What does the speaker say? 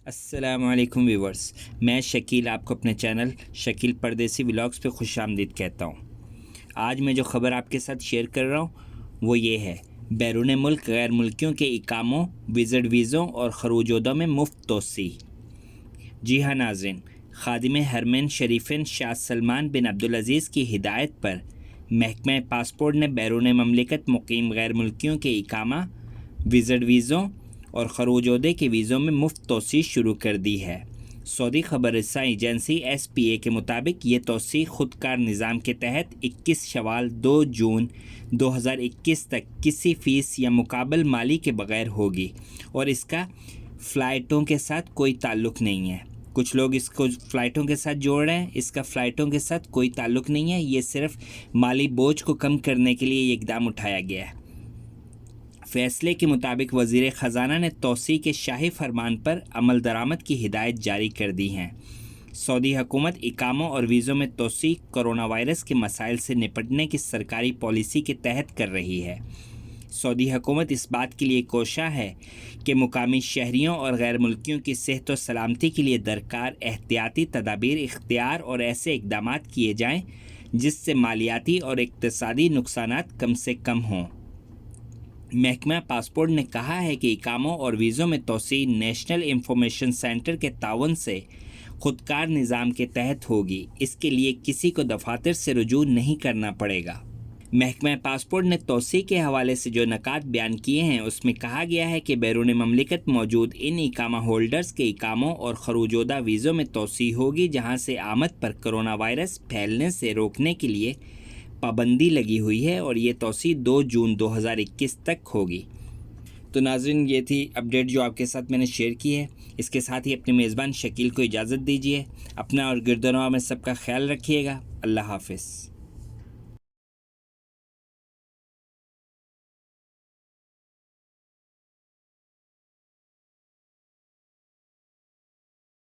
السلام علیکم ویورز، میں شکیل آپ کو اپنے چینل شکیل پردیسی ولاگز پہ خوش آمدید کہتا ہوں۔ آج میں جو خبر آپ کے ساتھ شیئر کر رہا ہوں وہ یہ ہے: بیرون ملک غیر ملکیوں کے اقاموں، وزٹ ویزوں اور خروجودوں میں مفت توسیع۔ جی ہاں ناظرین، خادم حرمین شریفین شاہ سلمان بن عبدالعزیز کی ہدایت پر محکمہ پاسپورٹ نے بیرون مملکت مقیم غیر ملکیوں کے اقامہ، وزٹ ویزوں اور خروجودے کے ویزوں میں مفت توسیع شروع کر دی ہے۔ سعودی خبر رساں ایجنسی ایس پی اے کے مطابق یہ توسیع خودکار نظام کے تحت 21 شوال 2 جون 2021 تک کسی فیس یا مقابل مالی کے بغیر ہوگی، اور اس کا فلائٹوں کے ساتھ کوئی تعلق نہیں ہے۔ کچھ لوگ اس کو فلائٹوں کے ساتھ جوڑ رہے ہیں، اس کا فلائٹوں کے ساتھ کوئی تعلق نہیں ہے، یہ صرف مالی بوجھ کو کم کرنے کے لیے یہ اقدام اٹھایا گیا ہے۔ فیصلے کے مطابق وزیر خزانہ نے توسیع کے شاہی فرمان پر عمل درآمد کی ہدایت جاری کر دی ہیں۔ سعودی حکومت اقاموں اور ویزوں میں توسیع کرونا وائرس کے مسائل سے نپٹنے کی سرکاری پالیسی کے تحت کر رہی ہے۔ سعودی حکومت اس بات کے لیے کوشاں ہے کہ مقامی شہریوں اور غیر ملکیوں کی صحت و سلامتی کے لیے درکار احتیاطی تدابیر اختیار اور ایسے اقدامات کیے جائیں جس سے مالیاتی اور اقتصادی نقصانات کم سے کم ہوں۔ محکمہ پاسپورٹ نے کہا ہے کہ اقاموں اور ویزوں میں توسیع نیشنل انفارمیشن سینٹر کے تعاون سے خودکار نظام کے تحت ہوگی۔ اس کے لیے کسی کو دفاتر سے رجوع نہیں کرنا پڑے گا۔ محکمہ پاسپورٹ نے توسیع کے حوالے سے جو نکات بیان کیے ہیں اس میں کہا گیا ہے کہ بیرون مملکت موجود ان اقامہ ہولڈرز کے اقاموں اور خروجودہ ویزوں میں توسیع ہوگی جہاں سے آمد پر کرونا وائرس پھیلنے سے روکنے کے لیے پابندی لگی ہوئی ہے، اور یہ توسیع 2 جون 2021 تک ہوگی۔ تو ناظرین، یہ تھی اپڈیٹ جو آپ کے ساتھ میں نے شیئر کی ہے۔ اس کے ساتھ ہی اپنے میزبان شکیل کو اجازت دیجیے۔ اپنا اور گرد و نواح میں سب کا خیال رکھیے گا۔ اللہ حافظ۔